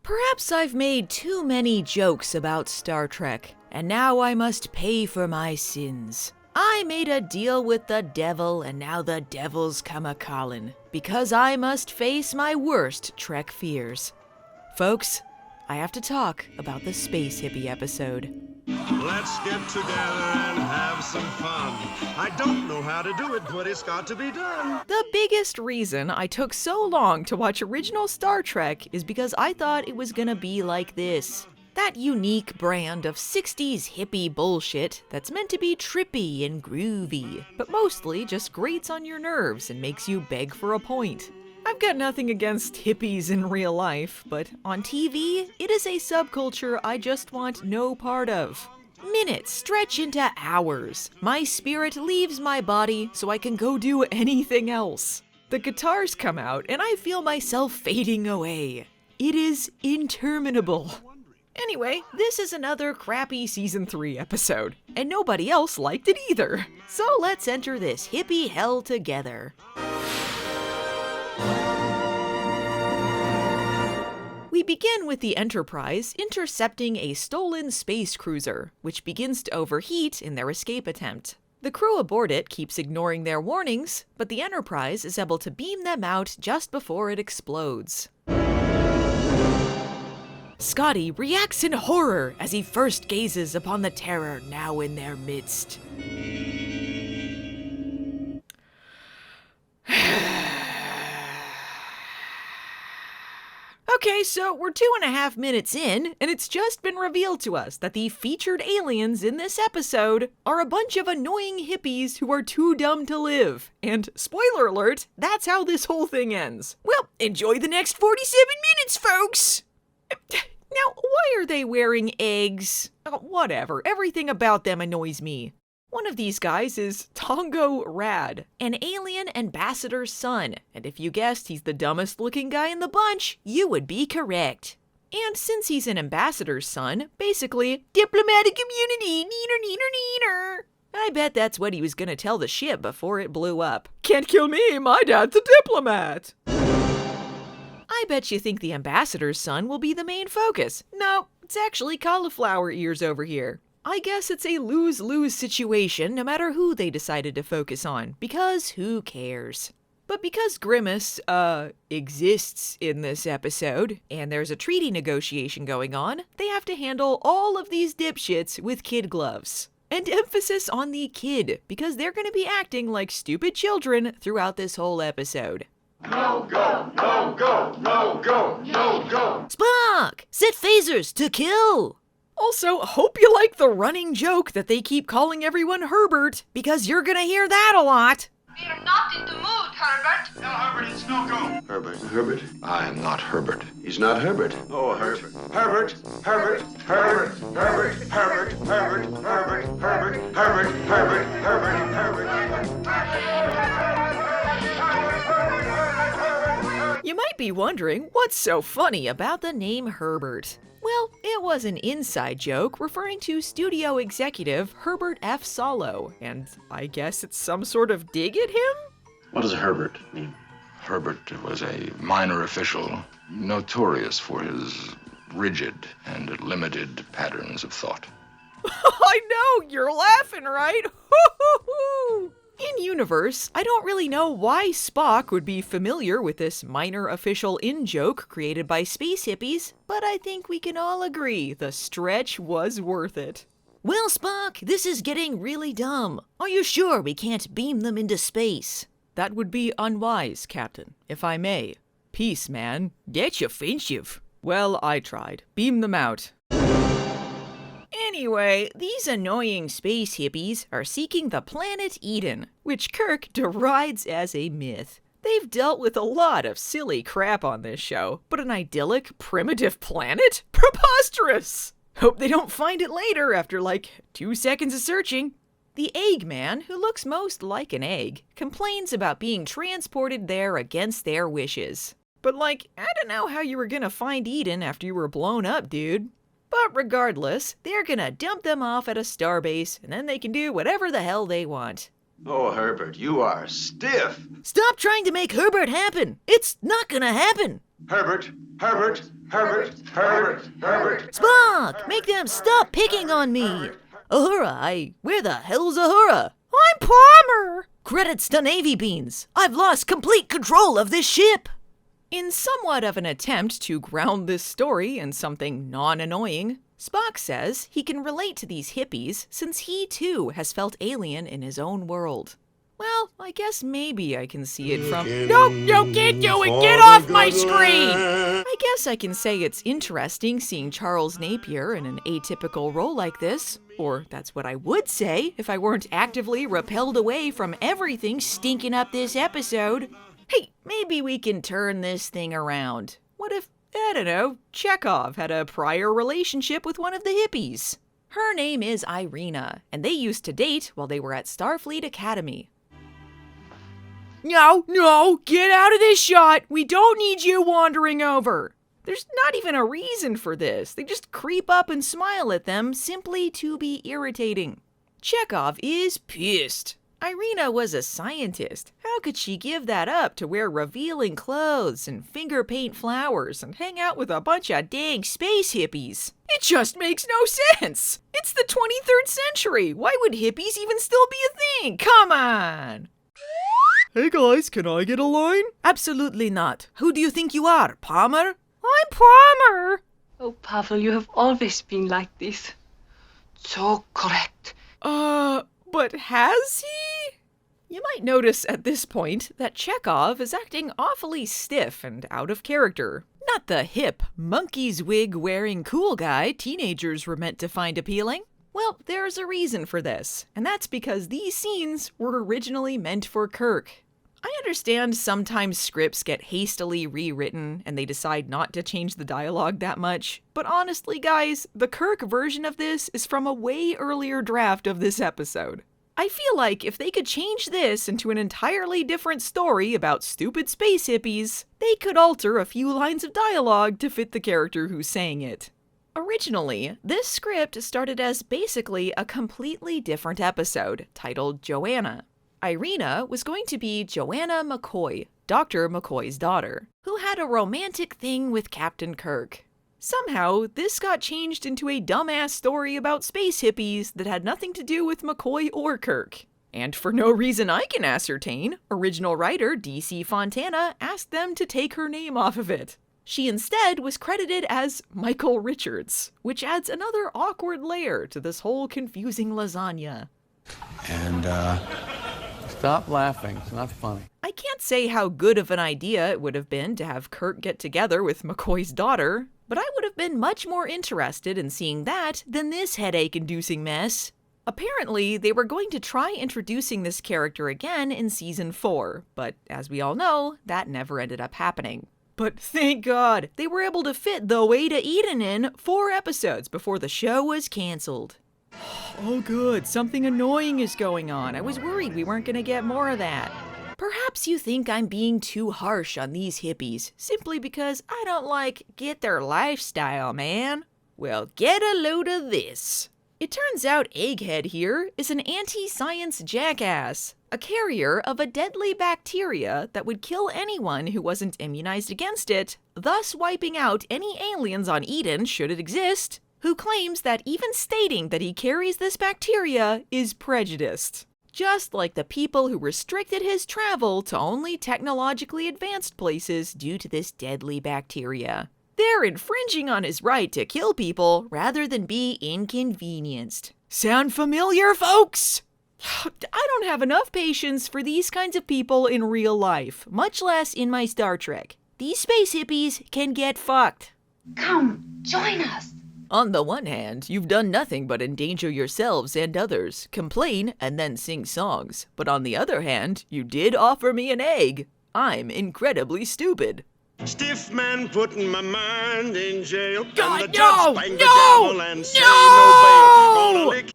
Perhaps I've made too many jokes about Star Trek, and now I must pay for my sins. I made a deal with the devil, and now the devil's come a-callin', because I must face my worst Trek fears. Folks, I have to talk about the Space Hippie episode. Let's get together and have some fun. I don't know how to do it, but it's got to be done. The biggest reason I took so long to watch original Star Trek is because I thought it was gonna be like this. That unique brand of 60s hippie bullshit that's meant to be trippy and groovy, but mostly just grates on your nerves and makes you beg for a point. I've got nothing against hippies in real life, but on TV, it is a subculture I just want no part of. Minutes stretch into hours. My spirit leaves my body so I can go do anything else. The guitars come out and I feel myself fading away. It is interminable. Anyway, this is another crappy season 3 episode, and nobody else liked it either. So let's enter this hippie hell together. We begin with the Enterprise intercepting a stolen space cruiser, which begins to overheat in their escape attempt. The crew aboard it keeps ignoring their warnings, but the Enterprise is able to beam them out just before it explodes. Scotty reacts in horror as he first gazes upon the terror now in their midst. Okay, so we're 2.5 minutes in, and it's just been revealed to us that the featured aliens in this episode are a bunch of annoying hippies who are too dumb to live. And spoiler alert, that's how this whole thing ends. Well, enjoy the next 47 minutes, folks! Now, why are they wearing eggs? Oh, whatever, everything about them annoys me. One of these guys is Tongo Rad, an alien ambassador's son, and if you guessed he's the dumbest looking guy in the bunch, you would be correct. And since he's an ambassador's son, basically, diplomatic immunity, neener, neener, neener. I bet that's what he was gonna tell the ship before it blew up. Can't kill me, my dad's a diplomat! I bet you think the ambassador's son will be the main focus. No, it's actually cauliflower ears over here. I guess it's a lose-lose situation no matter who they decided to focus on, because who cares? But because Grimace, exists in this episode, and there's a treaty negotiation going on, they have to handle all of these dipshits with kid gloves. And emphasis on the kid, because they're gonna be acting like stupid children throughout this whole episode. No go, no go, no go, no go. Spock! Set phasers to kill! Also, hope you like the running joke that they keep calling everyone Herbert, because you're gonna hear that a lot. We're not in the mood, Herbert. No, Herbert, it's no go. Herbert? I am not Herbert. He's not Herbert. Oh, Herbert. Herbert, Herbert, Herbert, Herbert, Herbert, Herbert, Herbert, Herbert, Herbert, Herbert, Herbert, Herbert. You might be wondering what's so funny about the name Herbert. Well, it was an inside joke referring to studio executive Herbert F. Solow, and I guess it's some sort of dig at him? What does Herbert mean? Herbert was a minor official, notorious for his rigid and limited patterns of thought. I know, you're laughing, right? In universe, I don't really know why Spock would be familiar with this minor official in-joke created by space hippies, but I think we can all agree the stretch was worth it. Well, Spock, this is getting really dumb. Are you sure we can't beam them into space? That would be unwise, Captain, if I may. Peace, man. That's offensive. Well, I tried. Beam them out. Anyway, these annoying space hippies are seeking the planet Eden, which Kirk derides as a myth. They've dealt with a lot of silly crap on this show, but an idyllic, primitive planet? Preposterous! Hope they don't find it later after like 2 seconds of searching. The Eggman, who looks most like an egg, complains about being transported there against their wishes. But like, I don't know how you were gonna find Eden after you were blown up, dude. But regardless, they're gonna dump them off at a starbase, and then they can do whatever the hell they want. Oh, Herbert, you are stiff. Stop trying to make Herbert happen! It's not gonna happen! Herbert, Herbert, Herbert, Herbert, Herbert. Spock, make them stop picking on me. Uhura, where the hell's Uhura? I'm Palmer. Credits to Navy Beans. I've lost complete control of this ship. In somewhat of an attempt to ground this story in something non-annoying, Spock says he can relate to these hippies since he too has felt alien in his own world. Well, I guess maybe I can see it from— Nope, you can't do it! Get off my screen! I guess I can say it's interesting seeing Charles Napier in an atypical role like this. Or that's what I would say if I weren't actively repelled away from everything stinking up this episode. Hey, maybe we can turn this thing around. What if, I don't know, Chekov had a prior relationship with one of the hippies? Her name is Irina, and they used to date while they were at Starfleet Academy. No, get out of this shot! We don't need you wandering over! There's not even a reason for this. They just creep up and smile at them simply to be irritating. Chekov is pissed. Irina was a scientist. How could she give that up to wear revealing clothes and finger paint flowers and hang out with a bunch of dang space hippies? It just makes no sense! It's the 23rd century! Why would hippies even still be a thing? Come on! Hey guys, can I get a line? Absolutely not. Who do you think you are, Palmer? I'm Palmer! Oh, Pavel, you have always been like this. So correct. But has he? You might notice at this point that Chekov is acting awfully stiff and out of character. Not the hip, monkey's wig wearing cool guy teenagers were meant to find appealing. Well, there's a reason for this, and that's because these scenes were originally meant for Kirk. I understand sometimes scripts get hastily rewritten and they decide not to change the dialogue that much, but honestly guys, the Kirk version of this is from a way earlier draft of this episode. I feel like if they could change this into an entirely different story about stupid space hippies, they could alter a few lines of dialogue to fit the character who's saying it. Originally, this script started as basically a completely different episode, titled Joanna. Irina was going to be Joanna McCoy, Dr. McCoy's daughter, who had a romantic thing with Captain Kirk. Somehow, this got changed into a dumbass story about space hippies that had nothing to do with McCoy or Kirk. And for no reason I can ascertain, original writer D.C. Fontana asked them to take her name off of it. She instead was credited as Michael Richards, which adds another awkward layer to this whole confusing lasagna. And, stop laughing. It's not funny. I can't say how good of an idea it would have been to have Kirk get together with McCoy's daughter, but I would have been much more interested in seeing that than this headache-inducing mess. Apparently, they were going to try introducing this character again in season 4, but as we all know, that never ended up happening. But thank God, they were able to fit the Way to Eden in 4 episodes before the show was canceled. Oh good, something annoying is going on. I was worried we weren't going to get more of that. Perhaps you think I'm being too harsh on these hippies, simply because I don't get their lifestyle, man. Well, get a load of this. It turns out Egghead here is an anti-science jackass, a carrier of a deadly bacteria that would kill anyone who wasn't immunized against it, thus wiping out any aliens on Eden should it exist, who claims that even stating that he carries this bacteria is prejudiced. Just like the people who restricted his travel to only technologically advanced places due to this deadly bacteria. They're infringing on his right to kill people rather than be inconvenienced. Sound familiar, folks? I don't have enough patience for these kinds of people in real life, much less in my Star Trek. These space hippies can get fucked. Come, join us. On the one hand, you've done nothing but endanger yourselves and others, complain, and then sing songs. But on the other hand, you did offer me an egg. I'm incredibly stupid. Stiff man putting my mind in jail. God, and the judge no! bang the No! devil and say no bail. Gonna lick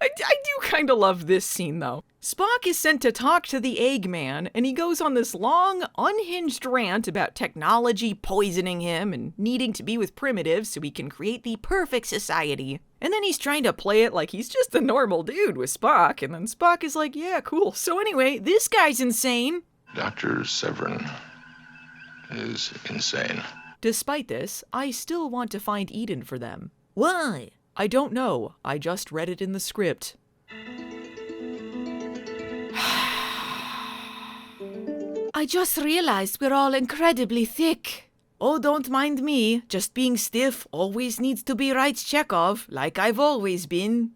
I do kind of love this scene, though. Spock is sent to talk to the Eggman, and he goes on this long, unhinged rant about technology poisoning him and needing to be with primitives so he can create the perfect society. And then he's trying to play it like he's just a normal dude with Spock, and then Spock is like, yeah, cool. So anyway, this guy's insane. Dr. Severin, is insane. Despite this, I still want to find Eden for them. Why? I don't know. I just read it in the script. I just realized we're all incredibly thick. Oh, don't mind me. Just being stiff always needs to be right, Chekov, like I've always been.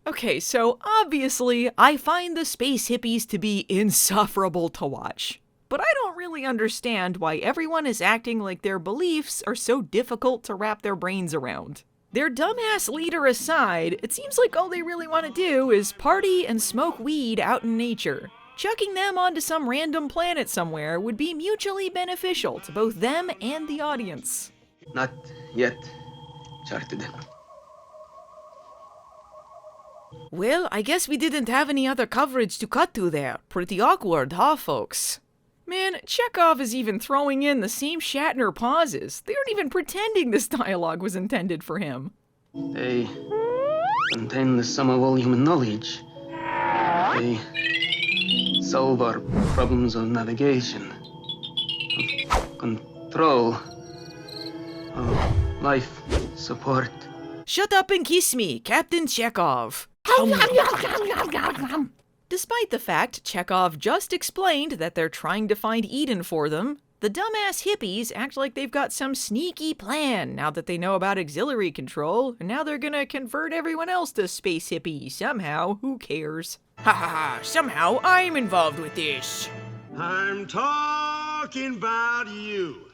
Okay, so obviously, I find the space hippies to be insufferable to watch. But I don't really understand why everyone is acting like their beliefs are so difficult to wrap their brains around. Their dumbass leader aside, it seems like all they really want to do is party and smoke weed out in nature. Chucking them onto some random planet somewhere would be mutually beneficial to both them and the audience. Not yet charted. Well, I guess we didn't have any other coverage to cut to there. Pretty awkward, huh, folks? Man, Chekov is even throwing in the same Shatner pauses. They aren't even pretending this dialogue was intended for him. They contain the sum of all human knowledge. They solve our problems of navigation, of control, of life support. Shut up and kiss me, Captain Chekov. Despite the fact Chekov just explained that they're trying to find Eden for them, the dumbass hippies act like they've got some sneaky plan now that they know about auxiliary control, and now they're gonna convert everyone else to space hippie somehow. Who cares? Ha ha ha, somehow I'm involved with this. I'm talking about you.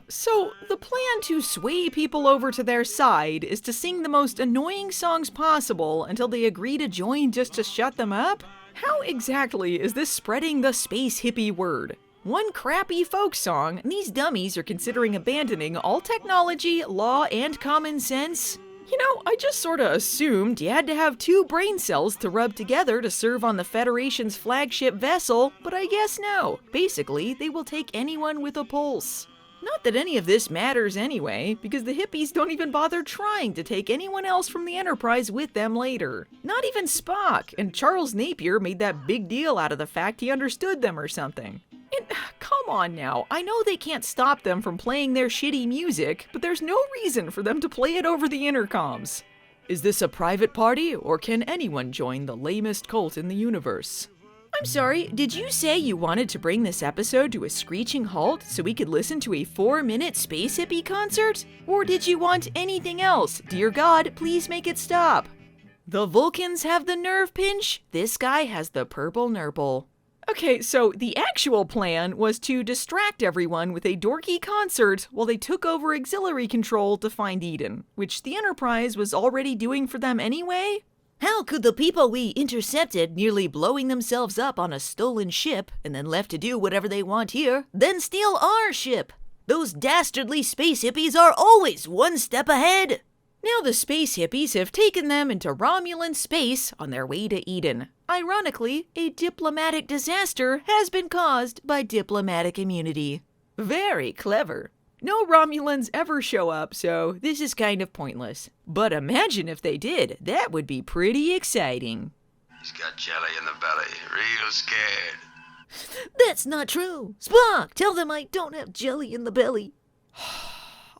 So, the plan to sway people over to their side is to sing the most annoying songs possible until they agree to join just to shut them up? How exactly is this spreading the space hippie word? One crappy folk song, and these dummies are considering abandoning all technology, law, and common sense? You know, I just sorta assumed you had to have 2 brain cells to rub together to serve on the Federation's flagship vessel, but I guess no. Basically, they will take anyone with a pulse. Not that any of this matters anyway, because the hippies don't even bother trying to take anyone else from the Enterprise with them later. Not even Spock, and Charles Napier made that big deal out of the fact he understood them or something. And come on now, I know they can't stop them from playing their shitty music, but there's no reason for them to play it over the intercoms. Is this a private party, or can anyone join the lamest cult in the universe? I'm sorry, did you say you wanted to bring this episode to a screeching halt so we could listen to a 4-minute space hippie concert? Or did you want anything else? Dear God, please make it stop. The Vulcans have the nerve pinch, this guy has the purple nurple. Okay, so the actual plan was to distract everyone with a dorky concert while they took over auxiliary control to find Eden, which the Enterprise was already doing for them anyway. How could the people we intercepted, nearly blowing themselves up on a stolen ship and then left to do whatever they want here, then steal our ship? Those dastardly space hippies are always one step ahead. Now the space hippies have taken them into Romulan space on their way to Eden. Ironically, a diplomatic disaster has been caused by diplomatic immunity. Very clever. No Romulans ever show up, so this is kind of pointless. But imagine if they did. That would be pretty exciting. He's got jelly in the belly, real scared. That's not true. Spock, tell them I don't have jelly in the belly.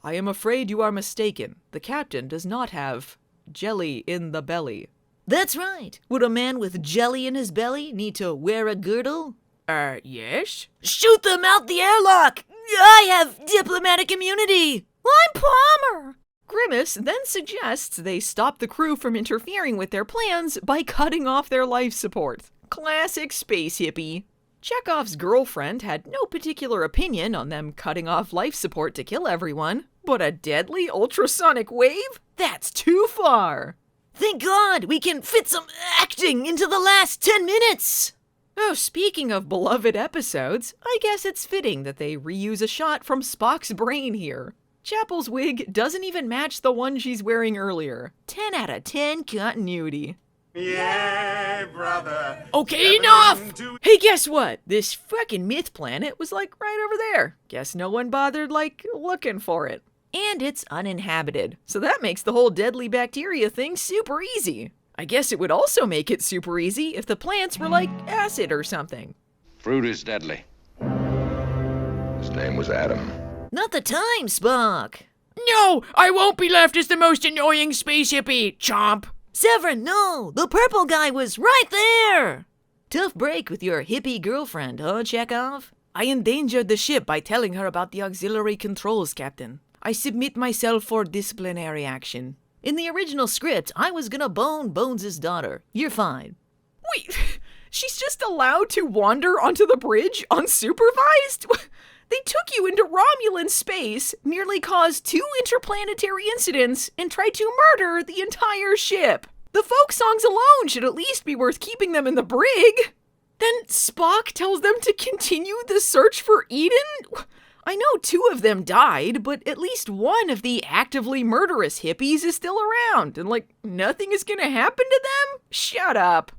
I am afraid you are mistaken. The captain does not have jelly in the belly. That's right. Would a man with jelly in his belly need to wear a girdle? Yes? Shoot them out the airlock! I have diplomatic immunity! I'm Palmer! Grimace then suggests they stop the crew from interfering with their plans by cutting off their life support. Classic space hippie. Chekov's girlfriend had no particular opinion on them cutting off life support to kill everyone, but a deadly ultrasonic wave? That's too far! Thank God we can fit some acting into the last 10 minutes! Oh, speaking of beloved episodes, I guess it's fitting that they reuse a shot from Spock's brain here. Chapel's wig doesn't even match the one she's wearing earlier. 10 out of 10 continuity. Yeah, brother. Okay, enough! Hey, guess what? This fucking myth planet was like right over there. Guess no one bothered, looking for it. And it's uninhabited, so that makes the whole deadly bacteria thing super easy. I guess it would also make it super easy if the plants were like acid or something. Fruit is deadly. There's name was Adam. Not the time, Spock. No, I won't be left as the most annoying space hippie, chomp. Severin, no! The purple guy was right there! Tough break with your hippie girlfriend, huh, Chekov? I endangered the ship by telling her about the auxiliary controls, Captain. I submit myself for disciplinary action. In the original script, I was gonna bone Bones' daughter. You're fine. Wait, she's just allowed to wander onto the bridge unsupervised? They took you into Romulan space, nearly caused 2 interplanetary incidents, and tried to murder the entire ship. The folk songs alone should at least be worth keeping them in the brig. Then Spock tells them to continue the search for Eden? I know 2 of them died, but at least one of the actively murderous hippies is still around, and nothing is gonna happen to them? Shut up.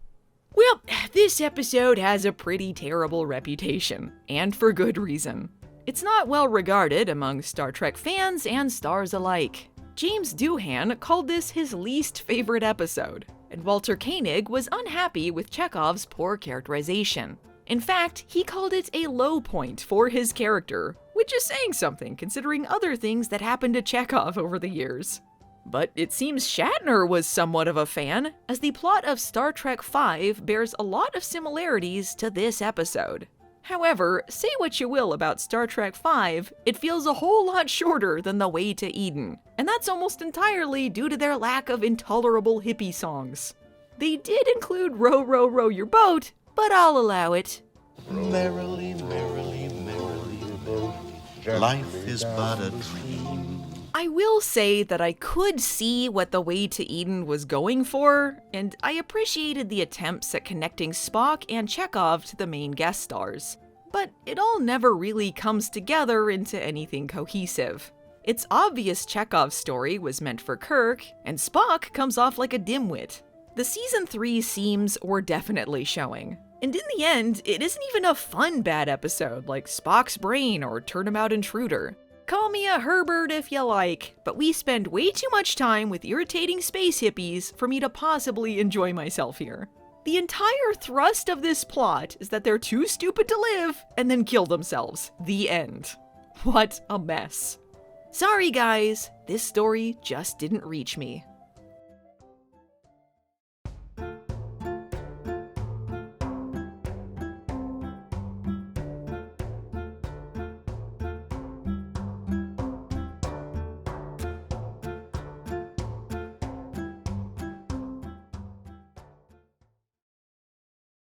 Well, this episode has a pretty terrible reputation, and for good reason. It's not well regarded among Star Trek fans and stars alike. James Doohan called this his least favorite episode, and Walter Koenig was unhappy with Chekov's poor characterization. In fact, he called it a low point for his character, which is saying something considering other things that happened to Chekov over the years. But it seems Shatner was somewhat of a fan, as the plot of Star Trek V bears a lot of similarities to this episode. However, say what you will about Star Trek V, it feels a whole lot shorter than The Way to Eden, and that's almost entirely due to their lack of intolerable hippie songs. They did include Row, Row, Row Your Boat, but I'll allow it. Merrily, merrily, merrily, merrily, life is but a dream. I will say that I could see what The Way to Eden was going for, and I appreciated the attempts at connecting Spock and Chekov to the main guest stars. But it all never really comes together into anything cohesive. It's obvious Chekov's story was meant for Kirk, and Spock comes off like a dimwit. The Season 3 seams were definitely showing. And in the end, it isn't even a fun bad episode like Spock's Brain or Turnabout Intruder. Call me a Herbert if you like, but we spend way too much time with irritating space hippies for me to possibly enjoy myself here. The entire thrust of this plot is that they're too stupid to live and then kill themselves. The end. What a mess. Sorry guys, this story just didn't reach me.